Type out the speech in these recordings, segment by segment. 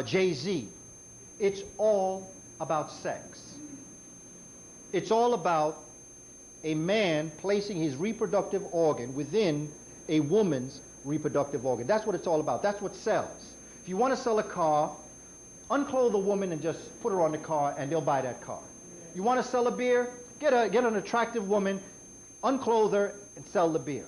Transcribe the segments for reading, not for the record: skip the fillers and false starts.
Jay-Z, it's all about sex. It's all about a man placing his reproductive organ within a woman's reproductive organ. That's what it's all about. That's what sells. If you want to sell a car, unclothe a woman and just put her on the car and they'll buy that car. You want to sell a beer? Get an attractive woman, unclothe her, and sell the beer.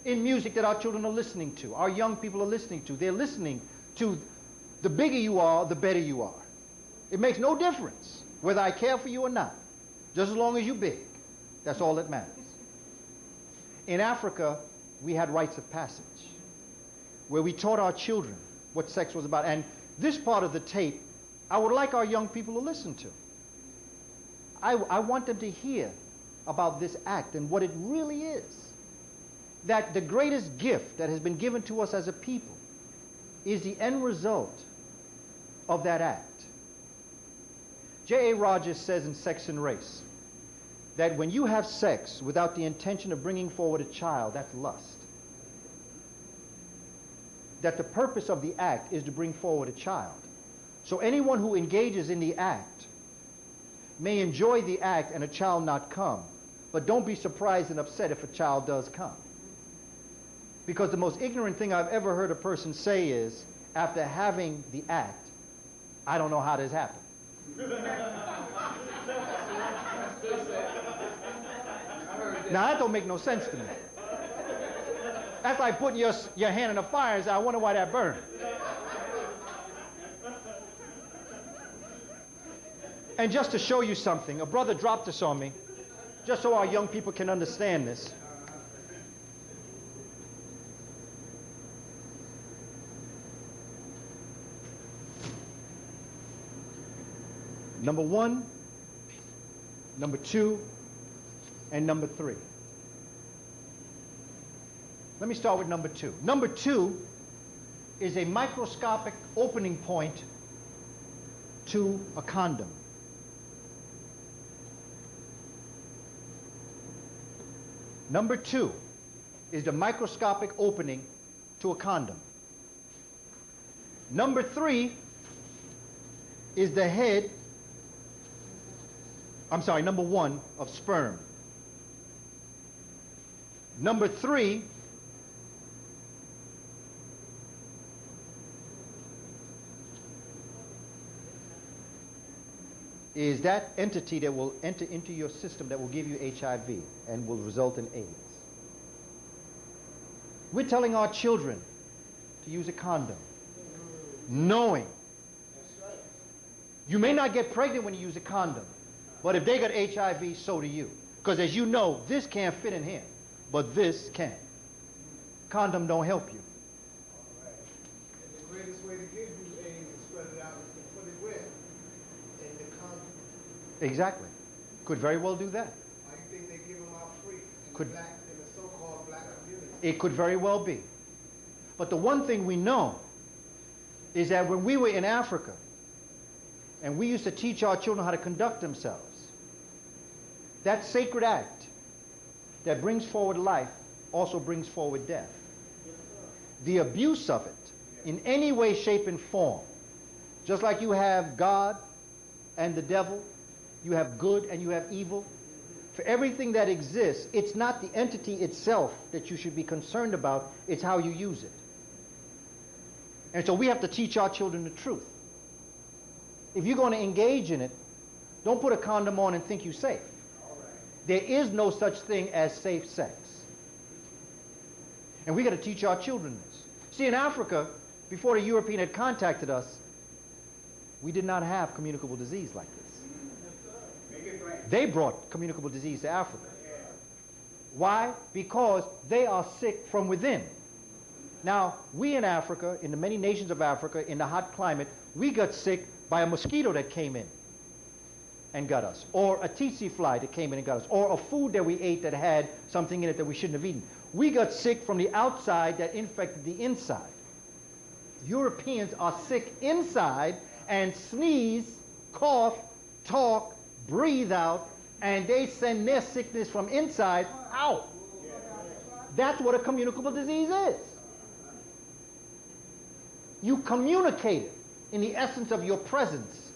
In music that our children are listening to, our young people are listening to, they're listening to the bigger you are, the better you are. It makes no difference whether I care for you or not, just as long as you're big. That's all that matters. In Africa, we had rites of passage, where we taught our children what sex was about. And this part of the tape, I would like our young people to listen to. I want them to hear about this act and what it really is. That the greatest gift that has been given to us as a people is the end result of that act. J.A. Rogers says in Sex and Race that when you have sex without the intention of bringing forward a child, that's lust. That the purpose of the act is to bring forward a child. So anyone who engages in the act may enjoy the act and a child not come, but don't be surprised and upset if a child does come. Because the most ignorant thing I've ever heard a person say is, after having the act, I don't know how this happened. Now that don't make no sense to me. That's like putting your hand in the fire and saying, I wonder why that burned. And just to show you something, a brother dropped this on me, just so our young people can understand this. Number 1, number 2, and number 3. Let me start with number 2. Number 2 is a microscopic opening point to a condom. Number 2 is the microscopic opening to a condom. Number 3 is the head, number 1 of sperm. Number 3 is that entity that will enter into your system that will give you HIV and will result in AIDS. We're telling our children to use a condom, knowing you may not get pregnant when you use a condom, but if they got HIV, so do you. Because as you know, this can't fit in here, but this can. Condom don't help you. All right. And the greatest way to give you AIDS and spread it out is to put it where? In the condom. Exactly. Could very well do that. Why do you think they give them out free in the so-called black community? It could very well be. But the one thing we know is that when we were in Africa, and we used to teach our children how to conduct themselves, that sacred act that brings forward life also brings forward death. The abuse of it in any way, shape, and form, just like you have God and the devil, you have good and you have evil. For everything that exists, it's not the entity itself that you should be concerned about, it's how you use it. And so we have to teach our children the truth. If you're going to engage in it, don't put a condom on and think you're safe. There is no such thing as safe sex. And we got to teach our children this. See, in Africa, before the European had contacted us, we did not have communicable disease like this. They brought communicable disease to Africa. Why? Because they are sick from within. Now, we in Africa, in the many nations of Africa, in the hot climate, we got sick by a mosquito that came in and got us, or a tsetse fly that came in and got us, or a food that we ate that had something in it that we shouldn't have eaten. We got sick from the outside that infected the inside. Europeans are sick inside and sneeze, cough, talk, breathe out, and they send their sickness from inside out. That's what a communicable disease is. You communicate it. in the essence of your presence.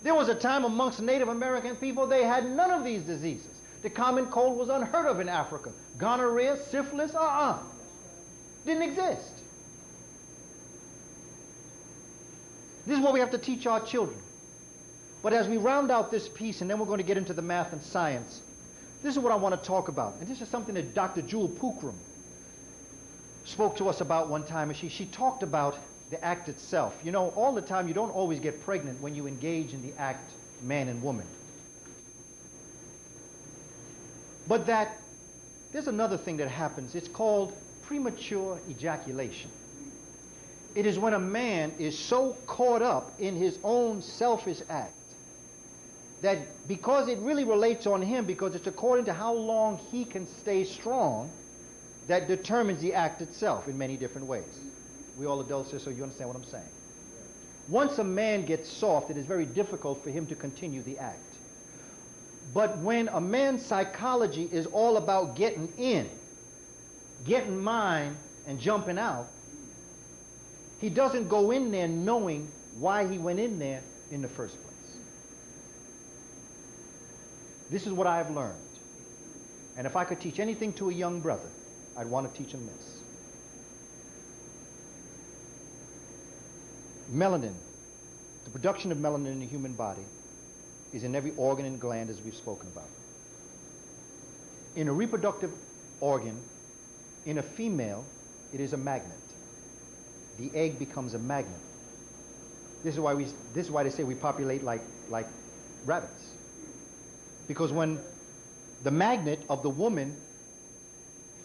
There was a time amongst Native American people they had none of these diseases. The common cold was unheard of in Africa. Gonorrhea, syphilis, didn't exist. This is what we have to teach our children. But as we round out this piece, and then we're going to get into the math and science, this is what I want to talk about. And this is something that Dr. Jewel Pookrum spoke to us about one time. And she talked about the act itself. You know, all the time you don't always get pregnant when you engage in the act, man and woman. But that there's another thing that happens. It's called premature ejaculation. It is when a man is so caught up in his own selfish act that because it really relates on him, because it's according to how long he can stay strong, that determines the act itself in many different ways. We all adults here, so you understand what I'm saying. Once a man gets soft, it is very difficult for him to continue the act. But when a man's psychology is all about getting in, getting mine, and jumping out, he doesn't go in there knowing why he went in there in the first place. This is what I have learned. And if I could teach anything to a young brother, I'd want to teach him this. Melanin, the production of melanin in the human body, is in every organ and gland, as we've spoken about. In a reproductive organ, in a female, it is a magnet. The egg becomes a magnet. This is why they say we populate like rabbits. Because when the magnet of the woman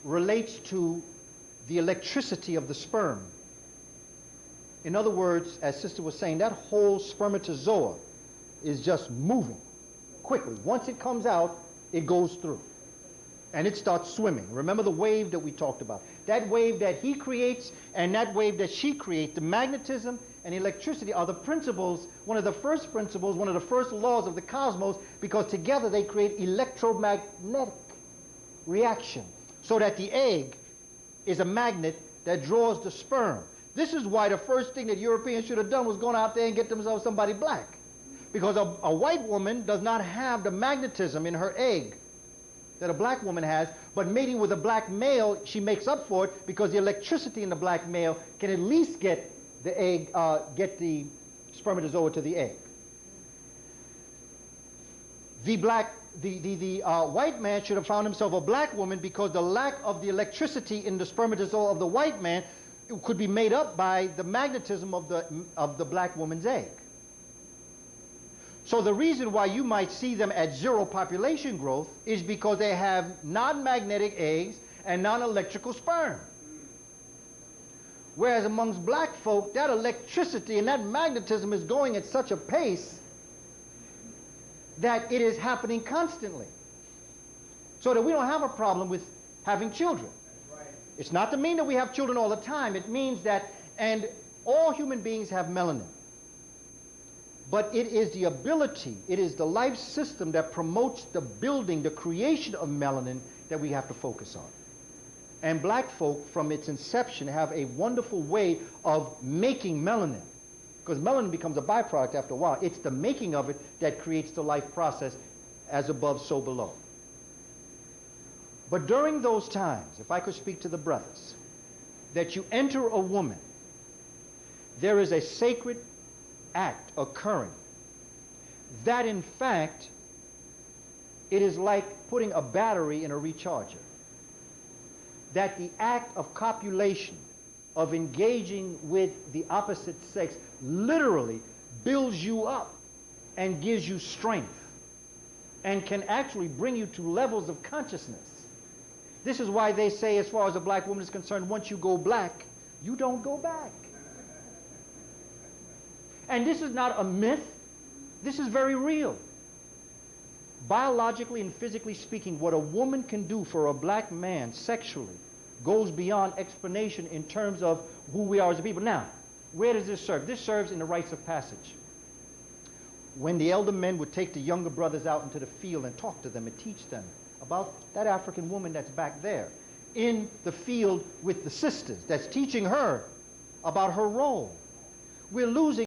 relates to the electricity of the sperm, in other words, as Sister was saying, that whole spermatozoa is just moving quickly. Once it comes out, it goes through. And it starts swimming. Remember the wave that we talked about. That wave that he creates and that wave that she creates, the magnetism and electricity are the principles, one of the first principles, one of the first laws of the cosmos, because together they create electromagnetic reaction. So that the egg is a magnet that draws the sperm. This is why the first thing that Europeans should have done was gone out there and get themselves somebody black. Because a white woman does not have the magnetism in her egg that a black woman has, but mating with a black male, she makes up for it because the electricity in the black male can at least get the egg, get the spermatozoa to the egg. The white man should have found himself a black woman because the lack of the electricity in the spermatozoa of the white man could be made up by the magnetism of the black woman's egg. So the reason why you might see them at zero population growth is because they have non-magnetic eggs and non-electrical sperm. Whereas amongst black folk, that electricity and that magnetism is going at such a pace that it is happening constantly. So that we don't have a problem with having children. That's right. It's not to mean that we have children all the time. It means that, and all human beings have melanin. But it is the ability, it is the life system that promotes the building, the creation of melanin that we have to focus on. And black folk, from its inception, have a wonderful way of making melanin. Because melanin becomes a byproduct after a while. It's the making of it that creates the life process, as above, so below. But during those times, if I could speak to the brothers, that you enter a woman, there is a sacred act occurring that in fact it is like putting a battery in a recharger. That the act of copulation, of engaging with the opposite sex, literally builds you up and gives you strength and can actually bring you to levels of consciousness. This is why they say, as far as a black woman is concerned, once you go black, you don't go back. And this is not a myth. This is very real. Biologically and physically speaking, what a woman can do for a black man sexually goes beyond explanation in terms of who we are as a people. Now, where does this serve? This serves in the rites of passage. When the elder men would take the younger brothers out into the field and talk to them and teach them about that African woman that's back there in the field with the sisters, that's teaching her about her role. We're losing